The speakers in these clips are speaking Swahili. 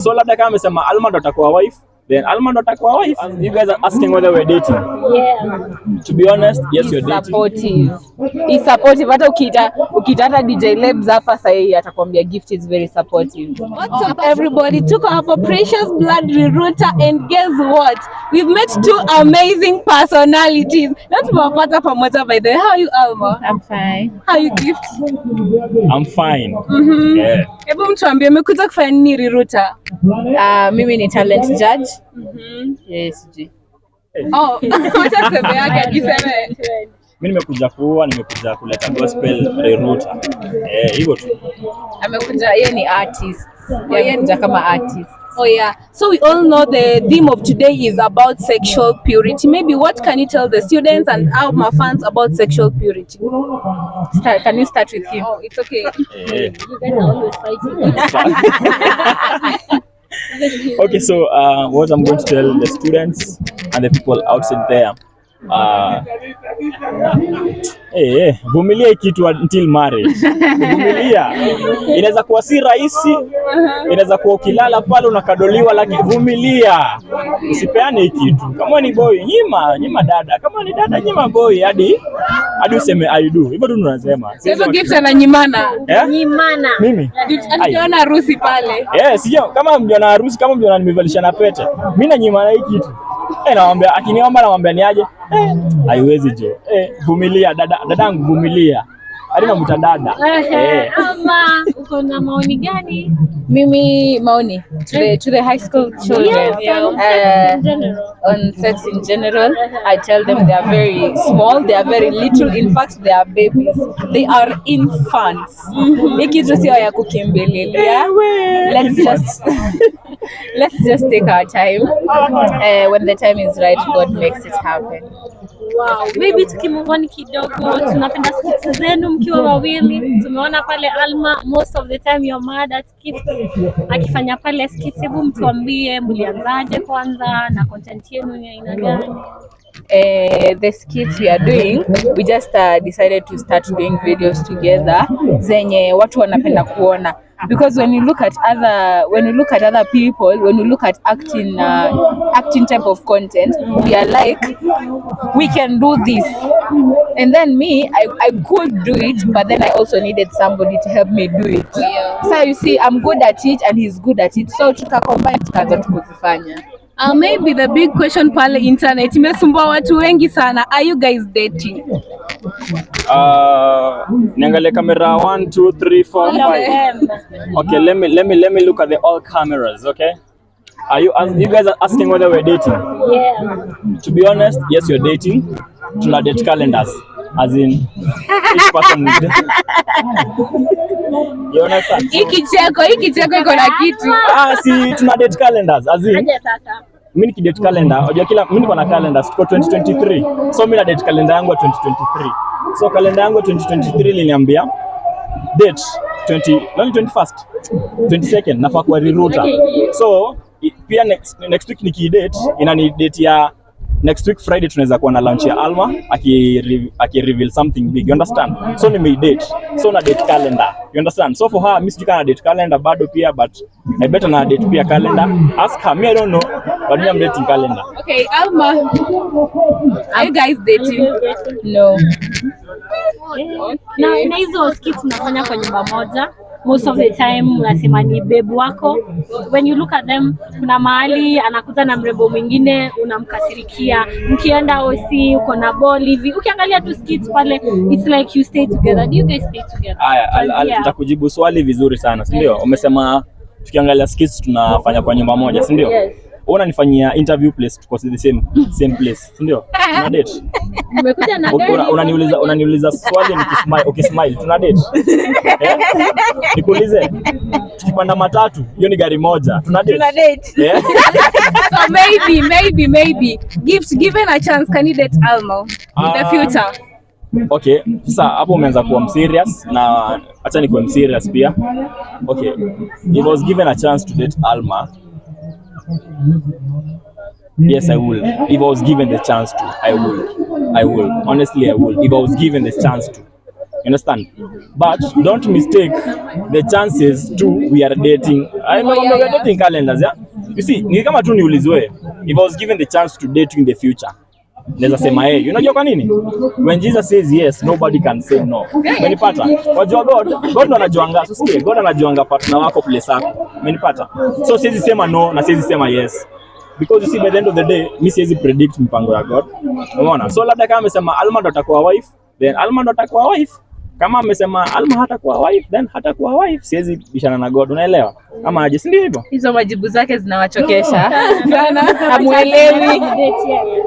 So labda kama amesema Alma ndo atakuwa wife, then Alma ndo atakuwa wife. You guys are asking whether we're dating. Yeah. To be honest, yes, you're dating. Supportive. He's supportive. Hata ukitata DJ Lebs hapa sasa atakwambia Gift is very supportive. What's up everybody? Took our precious blood rerouter, and guess what? We've met two amazing personalities. That's Mapata pamoja by the way. How are you, Alma? I'm fine. How are you, Gift? I'm fine. Yeah. Hebu mtuambie umekuja kufanya nini rerouter? Mimi ni talent judge. Yes, G. Oh, wacha sema yake ajiseme. Mimi nimekuja kuleta gospel rerouter. Hivyo tu. Amekuja yeye ni artist. Yeye ni kama artist. Oh yeah. So we all know the theme of today is about sexual purity. Maybe what can you tell the students and Alma fans about sexual purity? Can you start with him? Oh, it's okay. You guys are always fighting. Okay, so what I'm going to tell the students and the people outside there, vumilia kitu until marriage. Vumilia. Inaweza kuwa si rahisi, inaweza kuwa ukilala pale unakadoliwa, lakini vumilia. Usipeane kitu. Kama ni boy, nyima dada. Kama ni dada, nyima boy hadi useme I do. Hivyo tu tunasema. Sasa Gift ananyimana. Nyimana. Mimi. Aliona harusi pale. Sio kama mjana harusi, kama mjana nimevalisha na pete. Mimi nanyimana hiki kitu. Naomba akiniomba namwambia ni aje? Haiwezi jo. Vumilia dadangu, vumilia. Hadi namuita dada. Ama uko na maoni gani? Mimi maoni to the high school children on sex in general. I tell them they are very small, they are very little, in fact they are babies, they are infants. Ikitu sio ya kukimbililia. Let's just take our time. When the time is right, God makes it happen. Wow. Maybe tukimwoni kidogo, tunapenda skits zenu mkiwa wawili. Tumeona pale Alma most of the time you're mad at skits. Akifanya pale skits, hebu mtuambie mlianzaje kwanza na content yenu ni aina gani? The skits we are doing, we just decided to start doing videos together zenye watu wanapenda kuona, because when you look at other people, when you look at acting type of content, we are like, we can do this, and then me I could do it, but then I also needed somebody to help me do it. So you see, I'm good at it and he's good at it, so tukacombine tukaanza tukuzifanya. Maybe the big question pale internet imesumbua watu wengi sana. Are you guys dating? Niangalie camera 1 2 3 4 5. Okay, let me look at the all cameras, okay? You guys are asking whether we're dating? Yeah. To be honest, yes, you're dating. Tuna date calendars, as in each person is dating. You understand? Hiki cheko iko na kitu. Si tuna date calendars, as in mimi nikidate calendar, unajua mimi niko na calendars tuko 2023. So mimi na date calendar yangu 2023. So calendar yangu 2023 liniambia date 21st 22nd nafaa kwa rerouter. So pia next week nikidate inani date ya next week Friday tunaweza kuwa na launch ya Alma aki reveal something big, you understand? So ni date, so na date calendar, you understand? So for her, mimi sijui kana date calendar bado pia, but I better na date pia calendar. Ask her, me I don't know, but me I'm dating calendar. Okay, Alma, are you guys dating? No. Okay. Na hizo skits mnafanya kwa nyumba moja, most of the time unasema ni babe wako. When you look at them, kuna mahali anakuta na mrembo mwingine unamkasirikia. Mkienda OC uko na ball hivi. Ukiangalia tu skits pale, it's like you stay together. Do you guys stay together? Aya, nitakujibu swali vizuri sana, si ndio? Umesema tukiangalia skits tunafanya kwa nyumba moja, si ndio? Yes. Unanifanyia interview place tuko the same place, si ndio? Tuna date. Umekuja na gari. Unaniuliza swali ukismile tuna date. Nikuulize tukipanda matatu hiyo ni gari moja tuna date. So maybe given a chance, can you date Alma in the future? Okay, sasa hapo umeanza kuwa serious na acha nikuwe serious pia. Okay, if I was given a chance to date Alma, yes, I will. If I was given the chance to, I will. Honestly, I will. If I was given the chance to. You understand? But don't mistake the chances to we are dating. I know we are dating calendars, yeah? You see, ni kama tu niulizwe, if I was given the chance to date you in the future, naweza sema hey, unajua kwa nini? When Jesus says yes, nobody can say no. Umenipata? Wajua God ndo anajuanga, usikie, God anajuanga partner wako place yako. Umenipata? So siwezi sema no na siwezi sema yes. Because you see, by the end of the day, mi siwezi predict mpango ya God. Umeona? So labda kama amesema Alma ndo atakuwa wife, then Alma ndo atakuwa wife. Kama amesema Alma hatakuwa wife, then hatakuwa wife. Siwezi bishana na God, unaelewa? Kama aje, si ndio hivyo? Hizo majibu zake zinawachokesha sana. Hamuelewi.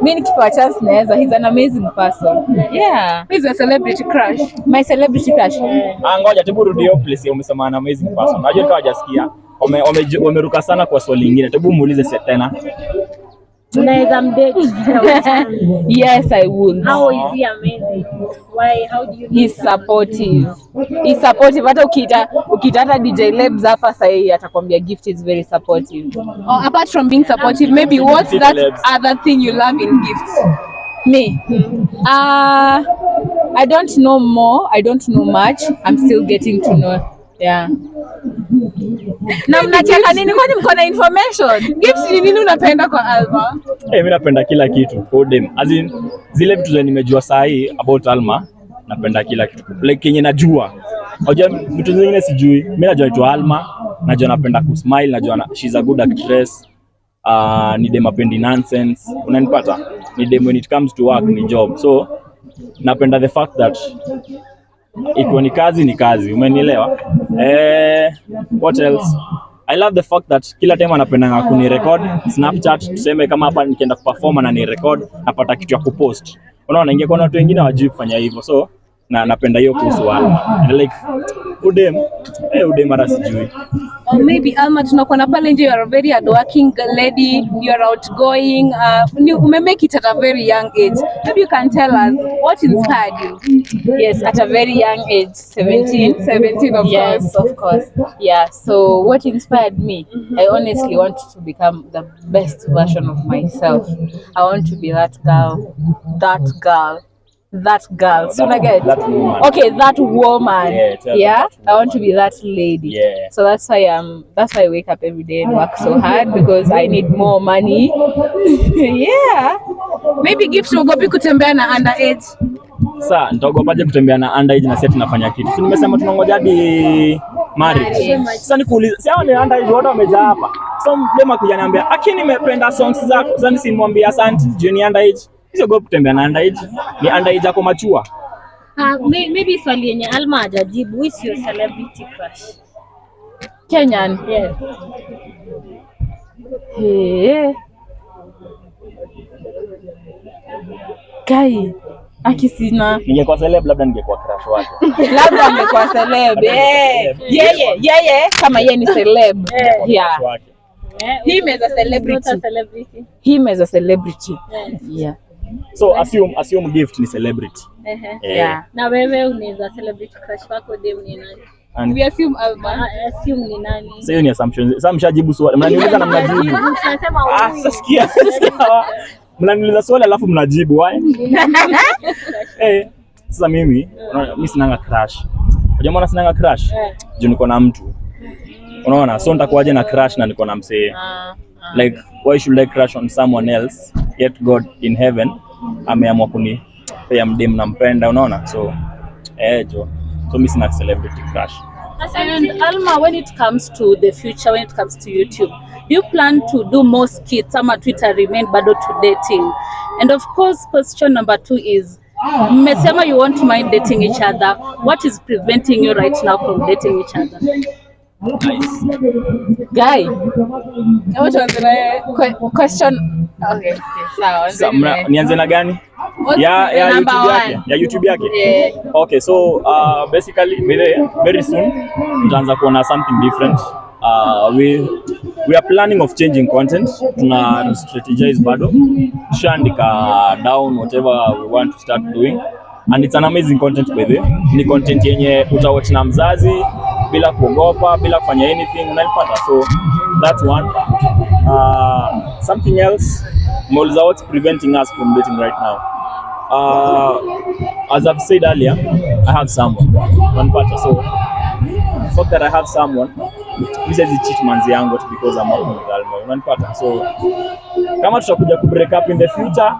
Mimi nikipewa chance naweza. He's an amazing person. Yeah. He's a celebrity crush. My celebrity crush. Ngoja tebu rudi hiyo place umesema an amazing person. Najua kama hajasikia. Wameruka sana kwa swali lingine. Tebu muulize tena. Unaweza mdate? Yes, I would. How is he amazing? Why? How do you? He's supportive. He's supportive. Hata ukitata DJ Lebs hapa sasa atakwambia Gift is very supportive. Oh, apart from being supportive, maybe what's that other thing you love in Gift? Me? I don't know more. I don't know much. I'm still getting to know. Yeah. Na mnacheka nini kwani mko na information? Gift ni nini unapenda kwa Alma? Mimi napenda kila kitu. Kodem. As in zile vitu zenye nimejua saa hii about Alma, napenda kila kitu. Like kenye najua. Unajua vitu zingine sijui. Mimi najua tu Alma, najua napenda kusmile, najua she's a good actress. Ni dem apendi nonsense. Unanipata? Ni dem when it comes to work ni job. So napenda the fact that ikiwa ni kazi, umenielewa? What else? I love the fact that kila time anapenda kuni record Snapchat, tuseme kama hapa nikienda kuperform na ni record napata kitu ya kupost. Unaona, ingekuwa na watu wengine hawajui kufanya hivyo. So na napenda hiyo kuhusu Alma. Like udem mara sijui. Or maybe Alma, tunakuwa na pale nje, you are a very hardworking lady, you are outgoing, make it at a very young age. Maybe you can tell us what inspired you? Yes, at a very young age, 17 of yes, course. Of course. Yeah, so what inspired me? I honestly want to become the best version of myself. I want to be that girl. So I get that woman. Okay, that woman. Yeah, that I want to be that lady. Yeah. So that's why I wake up every day and work so hard because I need more money. Yeah. Maybe Gift ugopi kutembea na underage. Sasa nitaogopaje kutembea na underage na sisi tunafanya kitu? Si nimesema tunangoja hadi marriage. Sasa nikuuliza, si hao ni underage wote wamejaa hapa. So mdema kuja niambia, "Aki nimependa songs zako." Sasa nisimwambie asante, junior underage. Sio go kutembea na underage. Ni underage yako machua. Maybe swali yenye Alma hajajibu, who is your celebrity crush? Kenyan. Yes. Hey. Kai. Akisina. Ningekuwa celeb labda ningekuwa crush wake. Labda angekuwa celeb. Yeye kama yeye ni celeb. Yeah. Him as a celebrity. Him as a celebrity. Yeah. So assume Gift ni celebrity. Yeah. Na wewe unaweza celebrity crush wako dem ni nani? We assume Alma. Assume ni nani? Sasa hiyo ni assumption. Sasa mshajibu swali. Mnaniuliza na mnajibu. Tunasema Sasa sikia. Mnaniuliza swali alafu mnajibu. Sasa mimi sinanga crush. Unajua sinanga crush? Juu niko na mtu. Unaona? So nitakuwaje na crush na niko na msee? Like why should I crush on someone else yet God in heaven ameamua kunipea mdem nampenda, unaona? So so mimi sina celebrity crush. And Alma, when it comes to the future, when it comes to YouTube, do you plan to do more skits ama Twitter remain bado to dating? And of course, question number 2 is, mmesema you won't mind dating each other. What is preventing you right now from dating each other? Nice. Guy. Question. Okay. Sasa nianze na gani? Ya YouTube yake. Yeah. Okay, so basically very soon tutaanza kuona something different. We are planning of changing content. Tuna strategize bado. Tushaandika down whatever we want to start doing. And it's an amazing content by the way. Ni content yenye utawatch na mzazi bila kuogopa, bila kufanya anything, unanipata? So that's one. Something else, what's preventing us from dating right now? as I've said earlier, I have someone. Unapata. So the fact that I have someone, this is cheat manzi yangu because I'm working with Alma. Unapata. So kama tutakuja ku break up in the future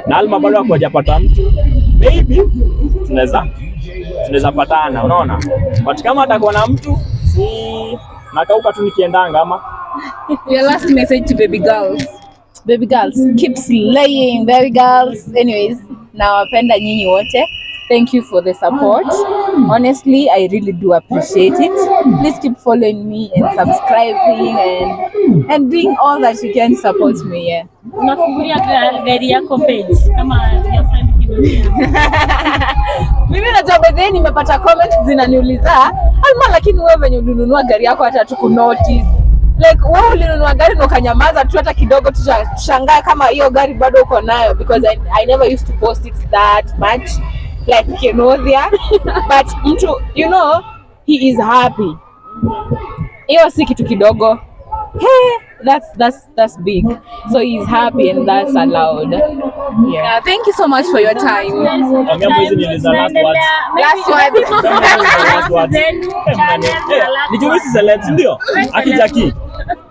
na Alma bado hakujapata mtu, maybe tunaweza patana, unaona? But kama atakuwa na mtu, si nakauka tu nikiendanga ama. Your last message to baby girls. Baby girls, keep slaying, baby girls. Anyways, nawapenda nyinyi wote. Thank you for the support. Honestly, I really do appreciate it. Please keep following me and subscribing and doing all that you can to support me. Yeah. Unafungulia gari yako page kama your friend kidogo. Mimi najua bedhe nimepata comment zinaniuliza, Alma, lakini wewe venye ulinunua gari yako hata tukunotice. Like wewe ulinunua gari na ukanyamaza tu hata kidogo, tushangaa kama hiyo gari bado uko nayo, because I never used to post it that much like Kenodia. But mtu, you know, he is happy. Hiyo si kitu kidogo. Hey, that's big. So he's happy and that's allowed. Yeah, thank you so much for your time. Last words. Nijuisi celebs ndio. Akijaki.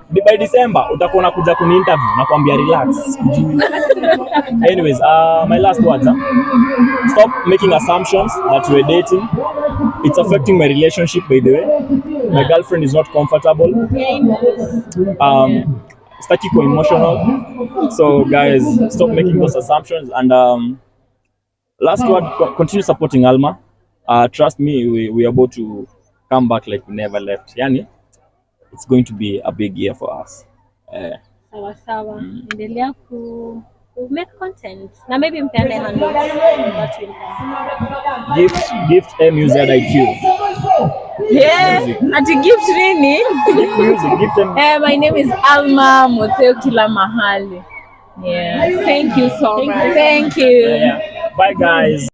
By December utakuwa unakuja kuni interview na kuambia relax. Anyways, my last words. Stop making assumptions that we're dating. It's affecting my relationship, by the way. My girlfriend is not comfortable. Staki ko emotional. So guys, stop making those assumptions. And last word, continue supporting Alma. Trust me, we are about to come back like we never left. Yani, it's going to be a big year for us. Sawa. Endelea ku make content. Na maybe mpeane handles. That will help. Gift MUZIQ. Yeah, ati gift nini? Gift music, gift them. My name is Alma Mutheu kila mahali. Yeah. Thank you so much. Thank you. Yeah. Bye guys.